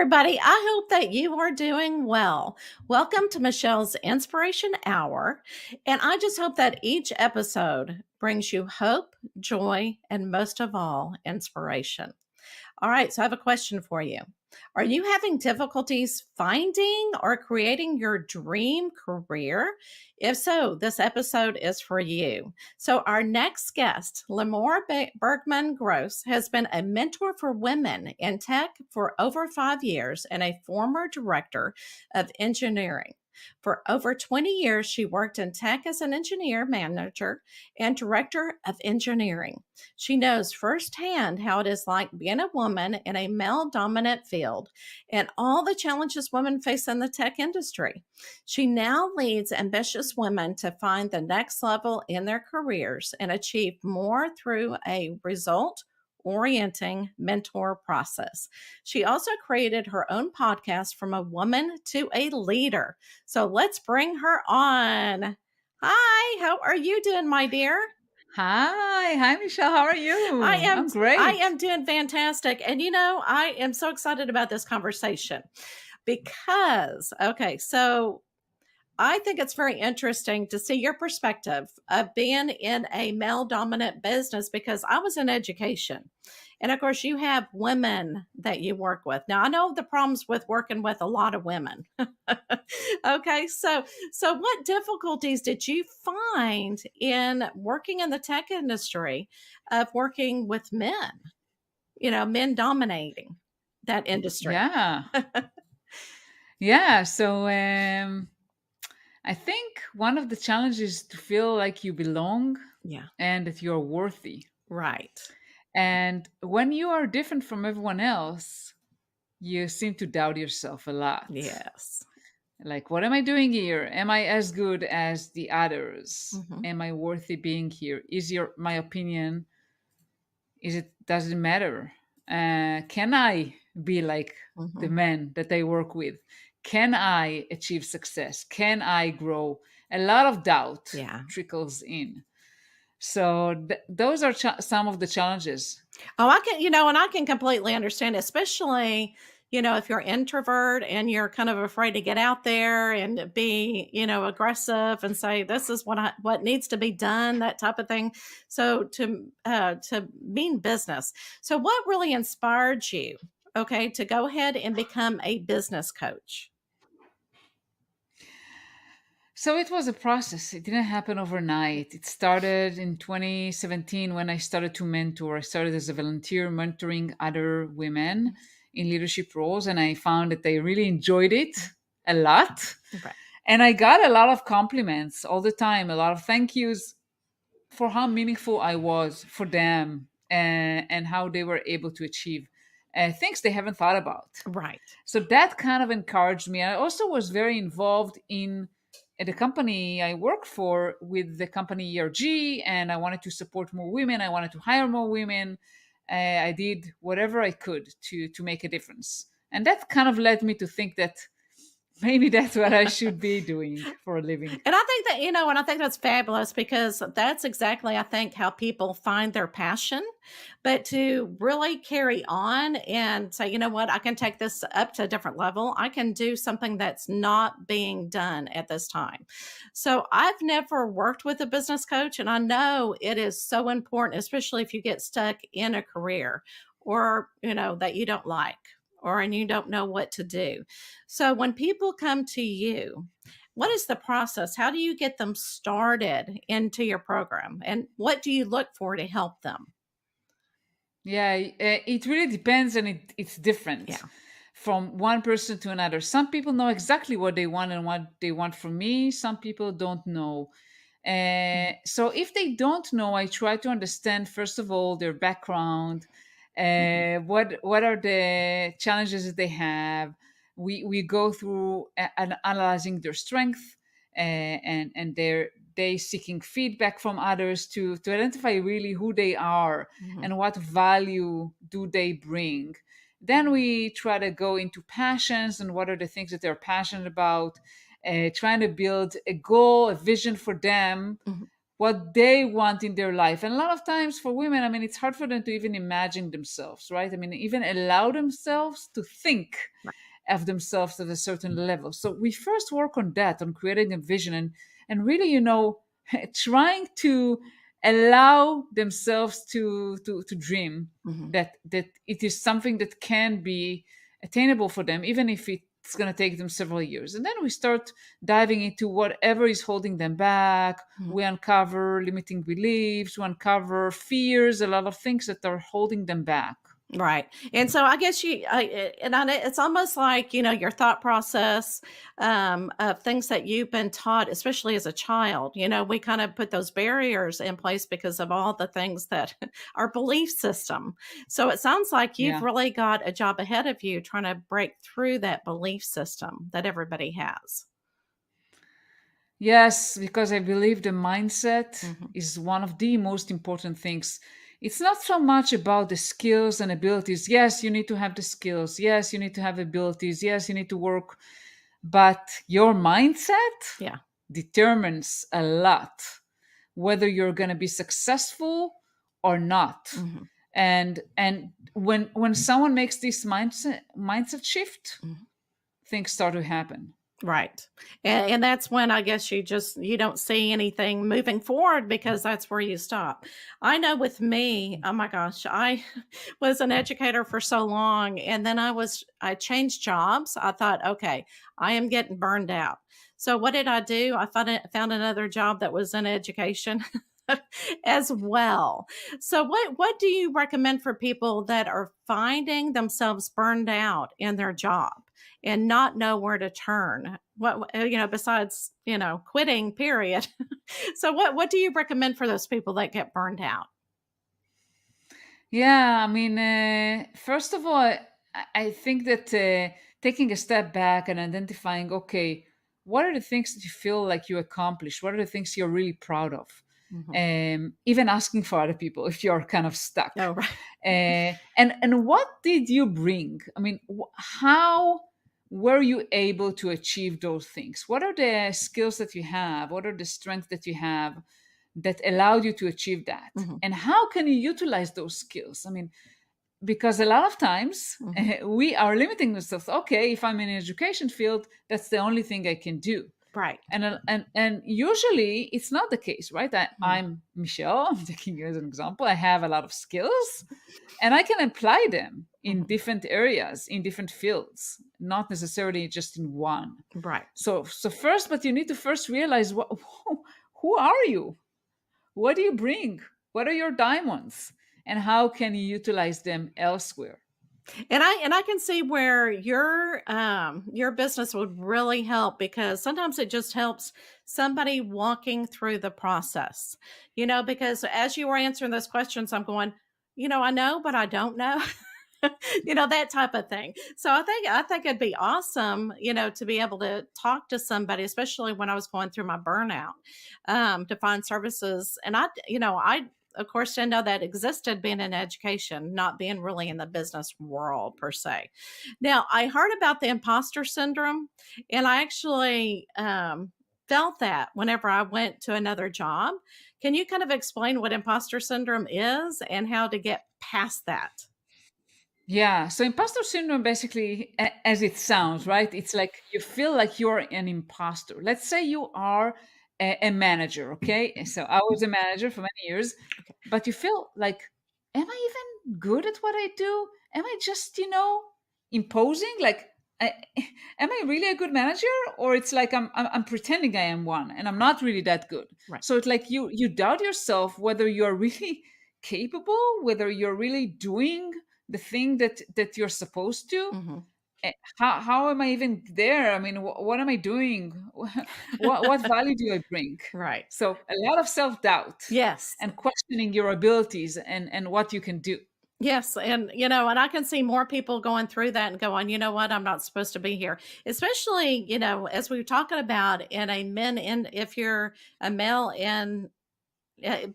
everybody. I hope that you are doing well. Welcome to Michelle's Inspiration Hour. And I just hope that each episode brings you hope, joy, and most of all, inspiration. All right, so I have a question for you. Are you having difficulties finding or creating your dream career? If so, this episode is for you. So, our next guest, Limor Bergman Gross, has been a mentor for women in tech for over 5 years and a former director of engineering. For over 20 years, she worked in tech as an engineer manager and director of engineering. She knows firsthand how it is like being a woman in a male dominant field and all the challenges women face in the tech industry. She now leads ambitious women to find the next level in their careers and achieve more through a result orienting mentor process. She also created her own podcast, From a Woman to a Leader. So let's bring her on. Hi, how are you doing, my dear? Hi, Michelle. How are I you? am I'm I great. am doing fantastic. And I am so excited about this conversation because okay, so I think it's very interesting to see your perspective of being in a male dominant business because I was in education. And of course, you have women that you work with. Now, I know the problems with working with a lot of women. Okay, so what difficulties did you find in working in the tech industry of working with men? Men dominating that industry. Yeah. Yeah. I think one of the challenges is to feel like you belong Yeah, and that you're worthy. right. And when you are different from everyone else, you seem to doubt yourself a lot. Yes. Like, what am I doing here? Am I as good as the others? Hmm. Am I worthy being here? Is your my opinion? Does it matter? Can I be like the Hmm. men that I work with? Can I achieve success? Can I grow? A lot of doubt Yeah. trickles in. So those are some of the challenges. Oh, and I can completely understand, especially, if you're introvert and you're kind of afraid to get out there and be, aggressive and say, this is what needs to be done, that type of thing. So to mean business. So what really inspired you, okay, to go ahead and become a business coach? So it was a process. It didn't happen overnight. It started in 2017 when I started to mentor. I started as a volunteer mentoring other women in leadership roles, and I found that I really enjoyed it a lot. Right. And I got a lot of compliments all the time, a lot of thank yous for how meaningful I was for them and how they were able to achieve things they haven't thought about. Right. So that kind of encouraged me. I also was very involved in at the company I worked for with the company ERG, and I wanted to support more women. I wanted to hire more women. I did whatever I could to make a difference, and that kind of led me to think that maybe that's what I should be doing for a living. And I think that, and I think that's fabulous because that's exactly, I think, how people find their passion. But to really carry on and say, you know what, I can take this up to a different level. I can do something that's not being done at this time. So I've never worked with a business coach, and I know it is so important, especially if you get stuck in a career or, that you don't like and you don't know what to do. So when people come to you, what is the process? How do you get them started into your program? And what do you look for to help them? Yeah, it really depends, and it's different Yeah. from one person to another. Some people know exactly what they want and what they want from me. Some people don't know. Mm. So if they don't know, I try to understand first of all their background, Mhm. what are the challenges that they have. We go through analyzing their strength and they seeking feedback from others to identify really who they are Mhm. and what value do they bring. Then we try to go into passions and what are the things that they're passionate about, trying to build a goal, a vision for them, Mhm. what they want in their life. And a lot of times for women, I mean, it's hard for them to even imagine themselves, right? I mean, even allow themselves to think of themselves at a certain level. So we first work on that, on creating a vision, and really, trying to allow themselves to dream Mhm. that it is something that can be attainable for them, even if it's going to take them several years. And then we start diving into whatever is holding them back. Mhm. We uncover limiting beliefs, we uncover fears, a lot of things that are holding them back. Right. And so I guess and I know it's almost like, your thought process of things that you've been taught, especially as a child. We kind of put those barriers in place because of all the things that our belief system. So it sounds like you've Yeah. really got a job ahead of you trying to break through that belief system that everybody has. Yes, because I believe the mindset Hmm. is one of the most important things. It's not so much about the skills and abilities. Yes, you need to have the skills. Yes, you need to have abilities. Yes, you need to work. But your mindset Yeah. determines a lot whether you're going to be successful or not. Hmm. And when someone makes this mindset shift, things start to happen. Right. And that's when I guess you don't see anything moving forward because that's where you stop. I know with me, oh my gosh, I was an educator for so long and then I changed jobs. I thought, okay, I am getting burned out. So what did I do? Found another job that was in education as well. So what do you recommend for people that are finding themselves burned out in their job and not know where to turn? Besides, quitting, period. So what do you recommend for those people that get burned out? Yeah, I mean, first of all, I think that taking a step back and identifying, okay, what are the things that you feel like you accomplished? What are the things you're really proud of? Mhm. Even asking for other people if you're kind of stuck. Oh, right. And what did you bring? I mean, how were you able to achieve those things? What are the skills that you have? What are the strengths that you have that allowed you to achieve that? Mhm. And how can you utilize those skills? I mean, because a lot of times Mhm. we are limiting ourselves. Okay, if I'm in an education field, that's the only thing I can do. Right. And usually it's not the case, right? Mhm. I'm Michelle. I'm taking you as an example. I have a lot of skills, and I can apply them in Mhm. different areas, in different fields, not necessarily just in one. Right. So first, but you need to first realize who are you? What do you bring? What are your diamonds? And how can you utilize them elsewhere? And I can see where your business would really help because sometimes it just helps somebody walking through the process. Because as you were answering those questions, I'm going, I know, but I don't know. That type of thing. So I think it'd be awesome, to be able to talk to somebody, especially when I was going through my burnout, to find services. And I of course didn't know that existed being in education, not being really in the business world per se. Now I heard about the imposter syndrome, and I actually felt that whenever I went to another job. Can you kind of explain what imposter syndrome is and how to get past that? Yeah. So imposter syndrome basically, as it sounds, right? It's like you feel like you're an imposter. Let's say you are a manager, okay? And so I was a manager for many years, Okay. but you feel like, am I even good at what I do? Am I just, imposing? Like, I, am I really a good manager, or it's like I'm pretending I am one, and I'm not really that good. Right. So it's like you doubt yourself whether you're really capable, whether you're really doing the thing that you're supposed to. Mhm. How am I even there? I mean, what am I doing? What value do I bring? Right. So a lot of self-doubt Yes. and questioning your abilities and what you can do. Yes, and I can see more people going through that and going, "You know what? I'm not supposed to be here." Especially, as we were talking about in a men in if you're a male in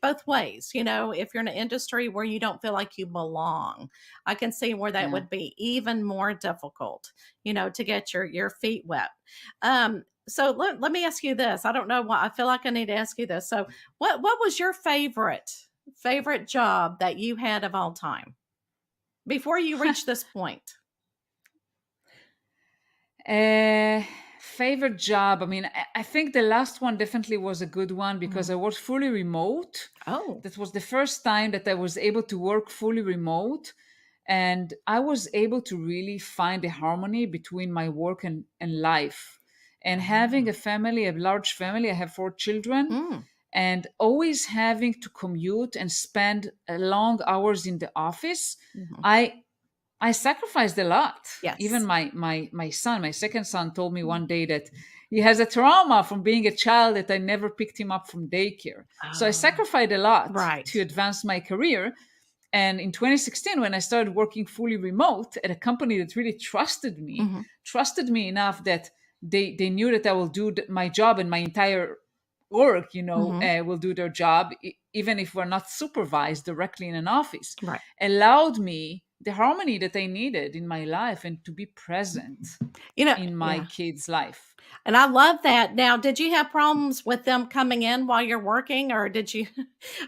both ways, if you're in an industry where you don't feel like you belong, I can see where that Yeah. would be even more difficult, to get your feet wet. So let me ask you this. I don't know why I feel like I need to ask you this. So what was your favorite job that you had of all time before you reached this point? Uh, Favorite job. I mean, I think the last one definitely was a good one because Mhm. I worked fully remote. Oh. That was the first time that I was able to work fully remote. And I was able to really find a harmony between my work and life. And having a Ah. family, a large family, I have 4 children, Mm. and always having to commute and spend long hours in the office, Mhm. I I sacrificed a lot. Even Yes. my son, my second son, told me one day that he has a trauma from being a child that I never picked him up from daycare. So I Oh, sacrificed a lot right. to advance my career. And in 2016, when I started working fully remote at a company that really Mhm. trusted me enough that they knew that I will do my job and my entire work, Mhm. will do their job, even if we're not supervised directly in an office, Right. allowed me the harmony that I needed in my life and to be present in my Yeah. kids' life. And I love that. Now, did you have problems with them coming in while you're working, or did you?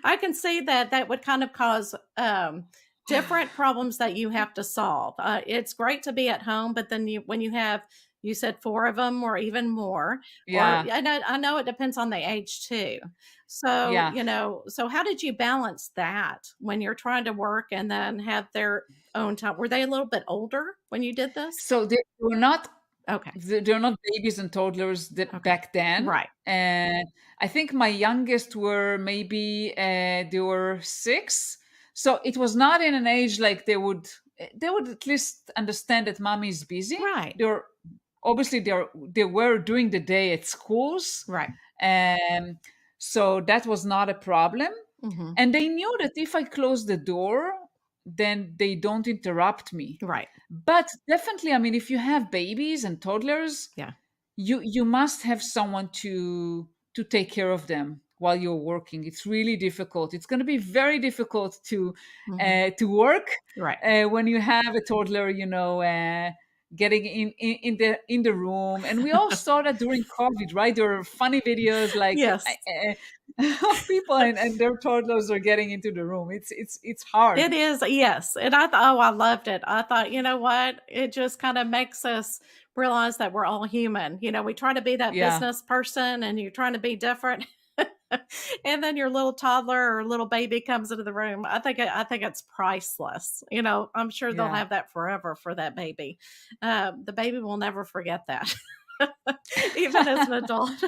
I can see that that would kind of cause different problems that you have to solve. It's great to be at home, but then when you have, you said four of them or even more, or Yeah, I know it depends on the age too. So, yeah. so how did you balance that when you're trying to work and then have their own time? Were they a little bit older when you did this? So they were not Okay. they're not babies and toddlers Okay. back then. Right. And I think my youngest were maybe they were 6. So it was not in an age like they would at least understand that mommy is busy. Right. They're obviously they were during the day at schools. Right. Um, so that was not a problem. Mhm. And they knew that if I close the door, then they don't interrupt me. Right. But definitely, I mean, if you have babies and toddlers, Yeah. you must have someone to take care of them while you're working. It's really difficult. It's going to be very difficult Mhm. to work Right. when you have a toddler, getting in the room. And we all saw that during COVID, right? There were funny videos like Yes. of people and their toddlers are getting into the room. It's hard. It is, yes, and I loved it. I thought, you know what? It just kinda makes us realize that we're all human. We try to be that Yeah, business person, and you're trying to be different, and then your little toddler or little baby comes into the room. I think it's priceless. I'm sure they'll yeah, have that forever for that baby. The baby will never forget that. Even as an adult.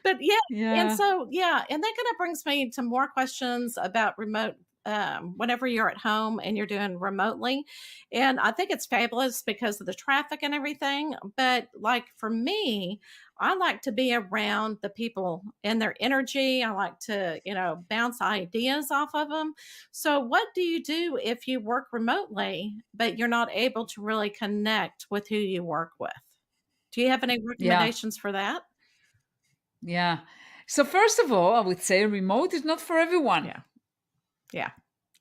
But yeah, and yeah, so yeah, and that kind of brings me to more questions about remote whenever you're at home and you're doing remotely. And I think it's fabulous because of the traffic and everything. But like for me, I like to be around the people and their energy. I like to, bounce ideas off of them. So, what do you do if you work remotely, but you're not able to really connect with who you work with? Do you have any yeah. recommendations for that? Yeah. So first of all, I would say remote is not for everyone. Yeah. Yeah.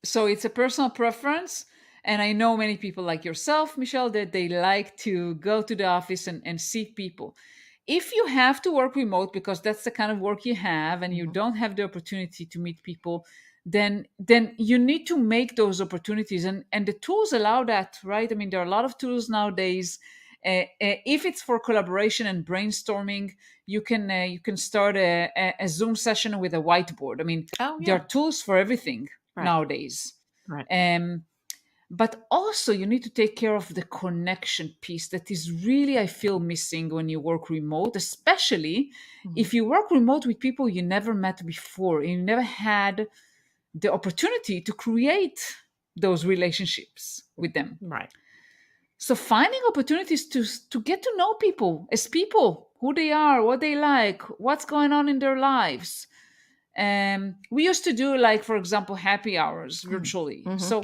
So it's a personal preference. And I know many people like yourself, Michelle, that they like to go to the office and see people. If you have to work remote because that's the kind of work you have and you Mhm. don't have the opportunity to meet people, then you need to make those opportunities. And the tools allow that, right? I mean, there are a lot of tools nowadays. If it's for collaboration and brainstorming, you can start a Zoom session with a whiteboard. I mean, Oh, there yeah. are tools for everything Right. nowadays. Right. Um, but also, you need to take care of the connection piece that is really, I feel, missing when you work remote, especially Mhm. if you work remote with people you never met before and you never had the opportunity to create those relationships with them. Right. So finding opportunities to get to know people as people, who they are, what they like, what's going on in their lives. We used to do, like, for example, happy hours Mm. virtually. Mhm. So,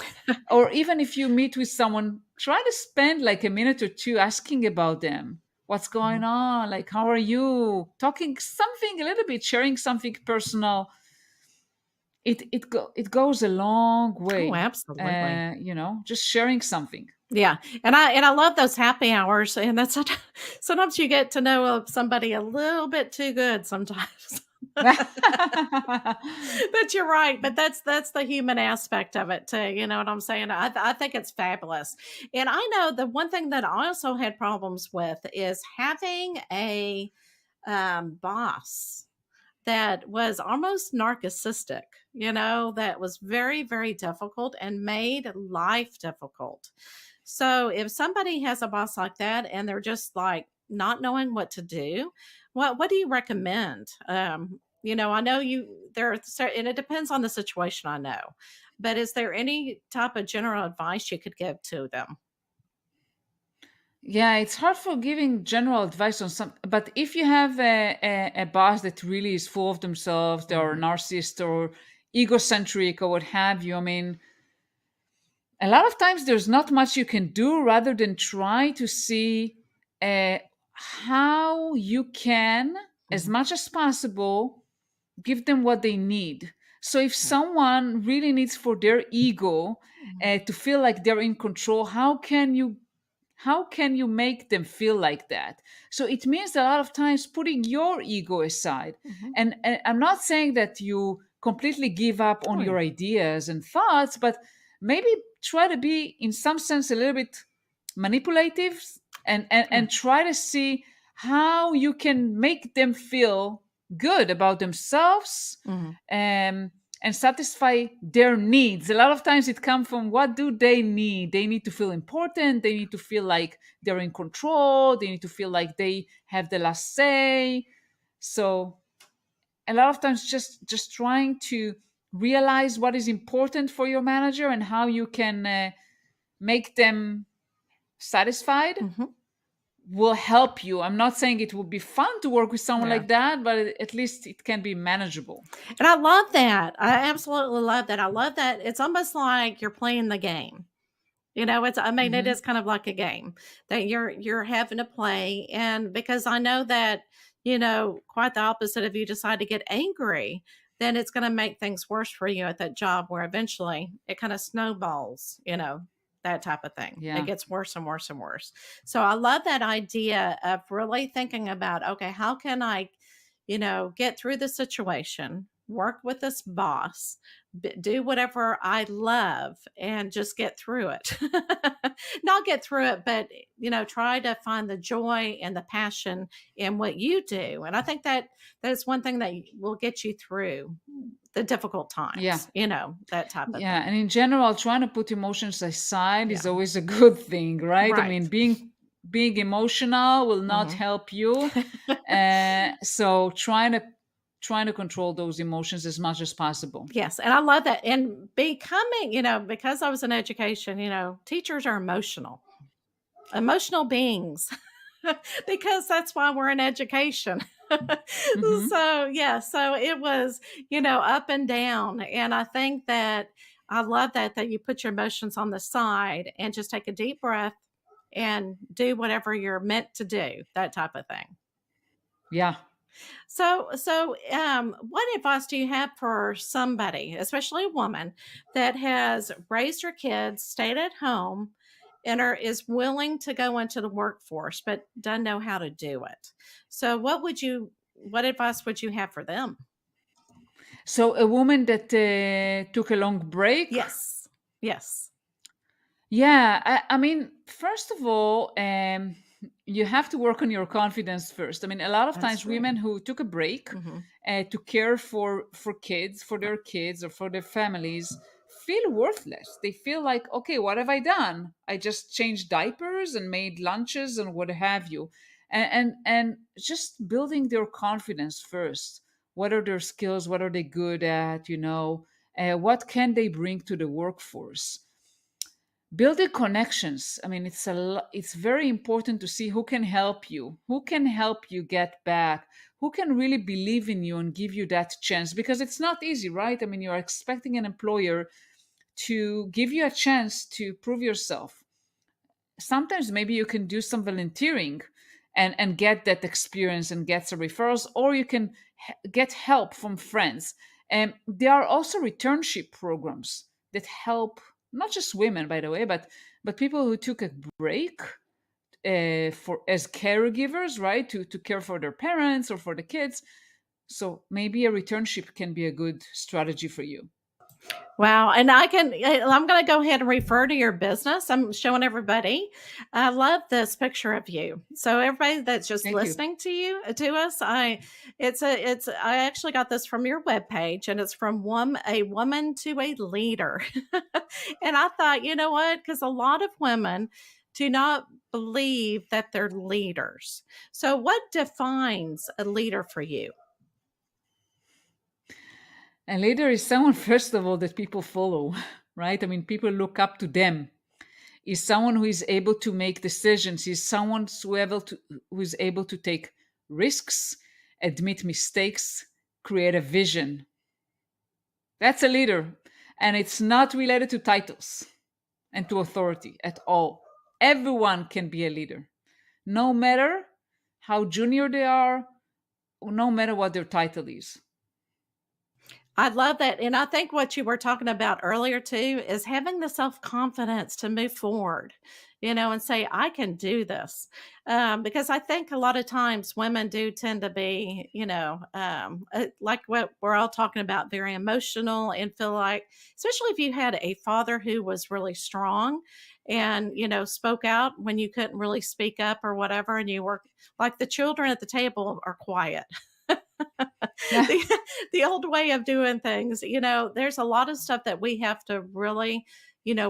or even if you meet with someone, try to spend like a minute or two asking about them. What's going Mhm. on? Like, how are you? Talking something a little bit, sharing something personal. It goes a long Oh, way. absolutely. Just sharing something. Yeah, and I love those happy hours, and that's sometimes you get to know somebody a little bit too good sometimes. But you're right, but that's the human aspect of it too, you know what I'm saying? I think it's fabulous. And I know the one thing that I also had problems with is having a, boss that was almost narcissistic, you know, that was very, very difficult and made life difficult. So if somebody has a boss like that and they're just like not knowing what to do, what do you recommend? You know, I know and it depends on the situation, I know, but is there any type of general advice you could give to them? Yeah, it's hard for giving general advice on some, but if you have a boss that really is full of themselves, they're a Mhm. narcissist or egocentric or what have you, I mean, a lot of times there's not much you can do rather than try to see uh, how you can, as Mhm. much as possible, give them what they need. So if Right. someone really needs for their ego Mhm. to feel like they're in control, how can you make them feel like that? So it means a lot of times putting your ego aside. Mhm. And I'm not saying that you completely give up on Oh your yeah. ideas and thoughts, but maybe try to be in some sense a little bit manipulative, Yeah. and try to see how you can make them feel good about themselves, Mhm. um, and satisfy their needs. A lot of times it comes from what do they need. They need to feel important, they need to feel like they're in control, they need to feel like they have the last say. So a lot of times just trying to realize what is important for your manager and how you can make them satisfied Mhm. will help you. I'm not saying it would be fun to work with someone Yeah. like that, but at least it can be manageable. And I love that. I absolutely love that. I love that. It's almost like you're playing the game. You know, I mean, it Hmm. is kind of like a game that you're having to play. And because I know that, you know, quite the opposite, if you decide to get angry, then it's going to make things worse for you at that job where eventually it kind of snowballs, you know, that type of thing. It Yeah. gets worse and worse and worse. So I love that idea of really thinking about, okay, how can I, you know, get through the situation, work with this boss, do whatever I love and just get through it. Not get through it, but you know, try to find the joy and the passion in what you do. And I think that that is one thing that will get you through the difficult Yeah. times, you know, that type of Yeah, thing. and in general, trying to put emotions aside Yeah. is always a good thing, right? I Right. mean, being emotional will not Hmm. help you. So trying to control those emotions as much as possible. Yes, and I love that. And becoming, you know, because I was in education, you know, teachers are emotional beings. Because that's why we're in education. Hmm. So, yeah, so it was, you know, up and down. And I think that I love that you put your emotions on the side and just take a deep breath and do whatever you're meant to do, that type of thing. Yeah. So, what advice do you have for somebody, especially a woman, that has raised her kids, stayed at home, and is willing to go into the workforce but doesn't know how to do it? So, what advice would you have for them? So a woman that took a long break. Yes, yes, Yeah, I mean, first of all, you have to work on your confidence first. I mean, a lot of that's times true. women who took a break Hmm. to care for kids, for their kids or for their families, feel worthless. They feel like, okay, what have I done? I just changed diapers and made lunches and what have you, and just building their confidence first. What are their skills? What are they good at? What can they bring to the workforce? Building connections. I mean, it's very important to see who can help you get back, who can really believe in you and give you that chance, because it's not easy, right? I mean, you're expecting an employer to give you a chance to prove yourself. Sometimes maybe you can do some volunteering and get that experience and get some referrals, or you can get help from friends. And there are also returnship programs that help not just women, by the way, but but people who took a break for as caregivers, right, to care for their parents or for the kids. So maybe a returnship can be a good strategy for you. Wow, and I'm gonna go ahead and refer to your business. I'm showing everybody. I love this picture of you. So everybody that's just Thank you. listening to us, I actually got this from your webpage, and it's from a woman to a leader. And I thought, you know what? Because a lot of women do not believe that they're leaders. So what defines a leader for you? A leader is someone, first of all, that people follow, right? I mean, people look up to them. Is someone who is able to make decisions. Is someone who is able to take risks, admit mistakes, create a vision. That's a leader. And it's not related to titles and to authority at all. Everyone can be a leader, no matter how junior they are, no matter what their title is. I love that. And I think what you were talking about earlier too is having the self confidence to move forward, and say, I can do this. Because I think a lot of times women do tend to be, like what we're all talking about, very emotional and feel like, especially if you had a father who was really strong and, spoke out when you couldn't really speak up or whatever. And you were like the children at the table are quiet. Yeah. The old way of doing things, there's a lot of stuff that we have to really,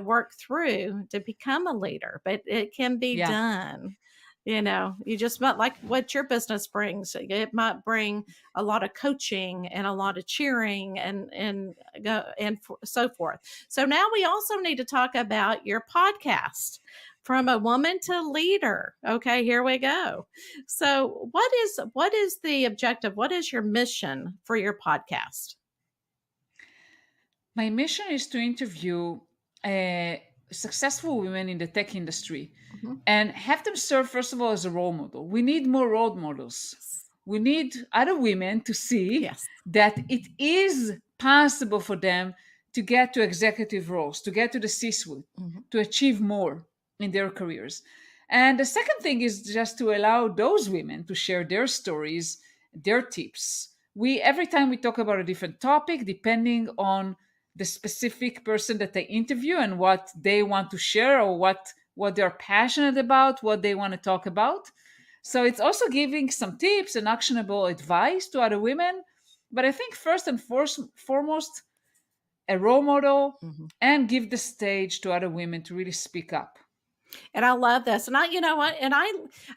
work through to become a leader, but it can be Yeah. done. You just might like what your business brings. It might bring a lot of coaching and a lot of cheering and so forth. So now we also need to talk about your podcast, From a Woman to Leader. Okay, here we go. So, what is the objective? What is your mission for your podcast? My mission is to interview successful women in the tech industry Mhm. and have them serve, first of all, as a role model. We need more role models. We need other women to see Yes. that it is possible for them to get to executive roles, to get to the C suite, Mhm. to achieve more in their careers. And the second thing is just to allow those women to share their stories, their tips. We every time we talk about a different topic, depending on the specific person that they interview and what they want to share or what they're passionate about, what they want to talk about. So it's also giving some tips and actionable advice to other women. But I think first and foremost, a role model Mhm. and give the stage to other women to really speak up. And I love this. And you know what? And I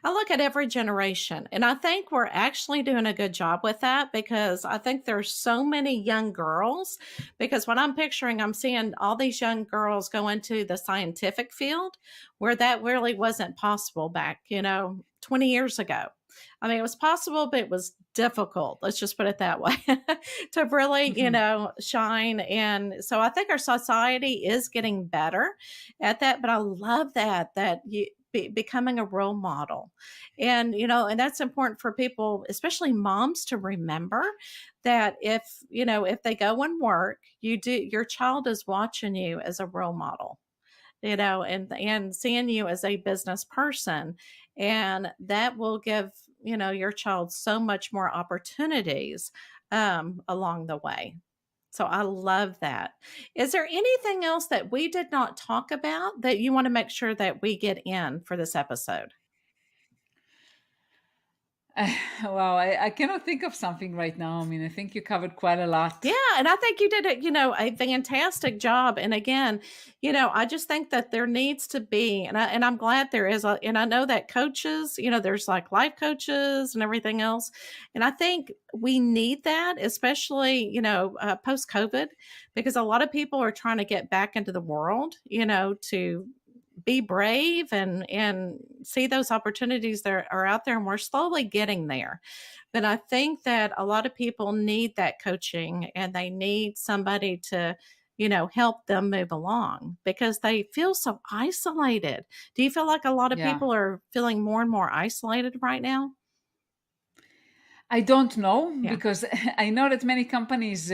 look at every generation, and I think we're actually doing a good job with that because I think there's so many young girls. Because what I'm picturing, I'm seeing all these young girls go into the scientific field where that really wasn't possible back, 20 years ago. I mean, it was possible, but it was difficult. Let's just put it that way to really, Mhm. shine. And so I think our society is getting better at that. But I love that becoming a role model, and and that's important for people, especially moms, to remember that if they go and work, your child is watching you as a role model, and seeing you as a business person, and that will give your child so much more opportunities along the way. So I love that. Is there anything else that we did not talk about that you want to make sure that we get in for this episode? Wow, I cannot think of something right now. I mean, I think you covered quite a Yeah, lot. and I think you did a fantastic job. And again, I just think that there needs to be, and I'm glad there is, and I know that coaches, there's like life coaches and everything else, and I think we need that, especially post COVID, because a lot of people are trying to get back into the world, to be brave and see those opportunities that are out there, and we're slowly getting there. But I think that a lot of people need that coaching, and they need somebody to, help them move along because they feel so isolated. Do you feel like a lot of Yeah. people are feeling more and more isolated right now? I don't know Yeah. because I know that many companies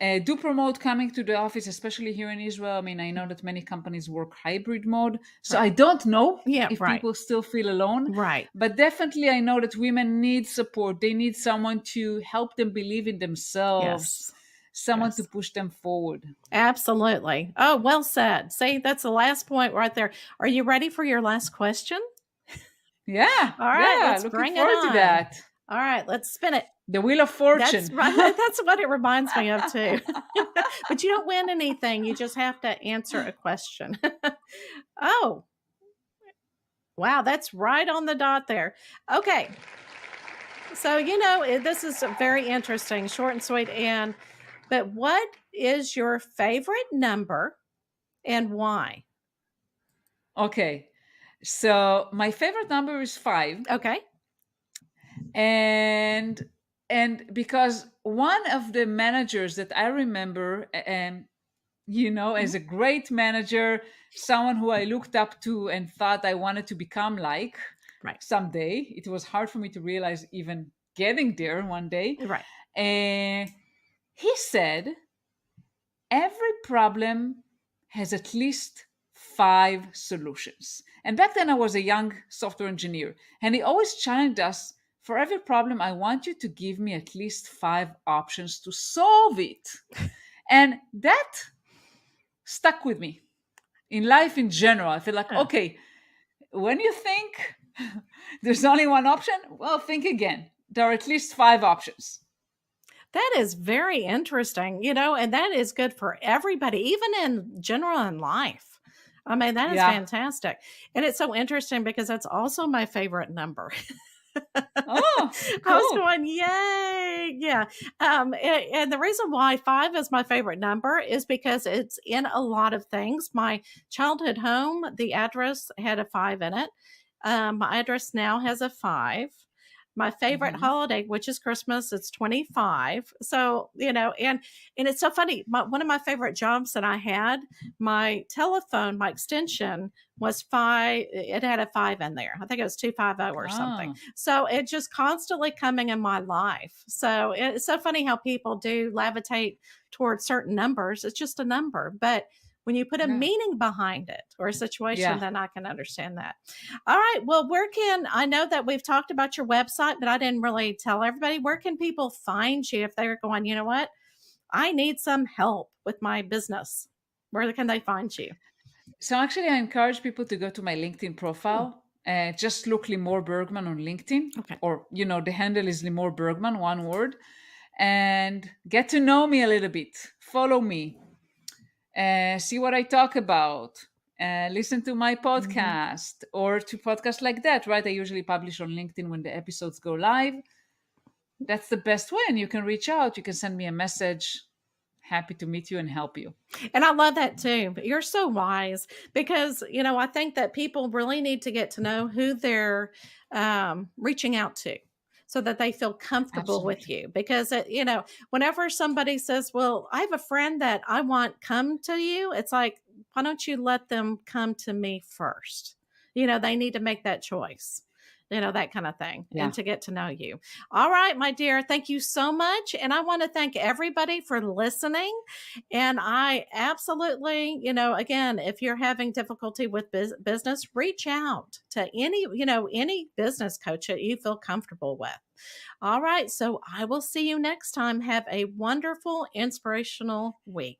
Do promote coming to the office, especially here in Israel. I mean, I know that many companies work hybrid mode. So Right. I don't know Yeah, if right. people still feel alone, Right. but definitely I know that women need support. They need someone to help them believe in themselves, Yes. someone to Yes. push them forward. Absolutely. Oh, well said. See, that's the last point right there. Are you ready for your last question? Yeah, All right, yeah, let's looking bring it forward to on. that. All right, let's spin it. The Wheel of That's Fortune. right. That's what it reminds me of too. But you don't win anything. You just have to answer a question. Oh, wow, that's right on the dot there. Okay. So, this is very interesting, short and sweet. But what is your favorite number and why? Okay, so my favorite number is 5, Okay. and because one of the managers that I remember, Mhm. as a great manager, someone who I looked up to and thought I wanted to become like Right. someday. It was hard for me to realize even getting there one day. Right. And he said, every problem has at least 5 solutions. And back then I was a young software engineer, and he always challenged us, for every problem, I want you to give me at least 5 options to solve it. And that stuck with me in life in general. I feel like, Yeah. okay, when you think there's only one option, well, think again. There are at least 5 options. That is very interesting, and that is good for everybody, even in general in life. I mean, that is Yeah. fantastic. And it's so interesting because that's also my favorite number. Oh, I was cool. going, yay. Yeah. And the reason why 5 is my favorite number is because it's in a lot of things. My childhood home, the address had a 5 in it. My address now has a 5. My favorite Hmm. holiday, which is Christmas, it's 25. So, and it's so funny. One of my favorite jobs that I had, my telephone, my extension was 5. It had a 5 in there. I think it was 250 or something. Ah, So it just constantly coming in my life. So it's so funny how people do levitate towards certain numbers. It's just a number, but when you put a yeah. meaning behind it or a situation, Yeah. then I can understand that. All right. Well, I know that we've talked about your website, but I didn't really tell everybody, where can people find you if they're going, you know what? I need some help with my business. Where can they find you? So actually, I encourage people to go to my LinkedIn Hmm. profile. Just look Limor Bergman on LinkedIn, Okay. or the handle is Limor Bergman, one word, and get to know me a little bit. Follow me, see what I talk about, listen to my Mhm. podcast or to podcasts like that, right? I usually publish on LinkedIn when the episodes go live. That's the best way. And you can reach out, you can send me a message. Happy to meet you and help you. And I love that too. But you're so wise because, I think that people really need to get to know who they're reaching out to so that they feel comfortable with Absolutely. you. Because, whenever somebody says, well, I have a friend that I want come to you, it's like, why don't you let them come to me first? They need to make that choice. That kind of thing, and Yeah. to get to know you. All right, my dear, thank you so much. And I want to thank everybody for listening. And I absolutely, again, if you're having difficulty with business, reach out to any business coach that you feel comfortable with. All right. So I will see you next time. Have a wonderful, inspirational week.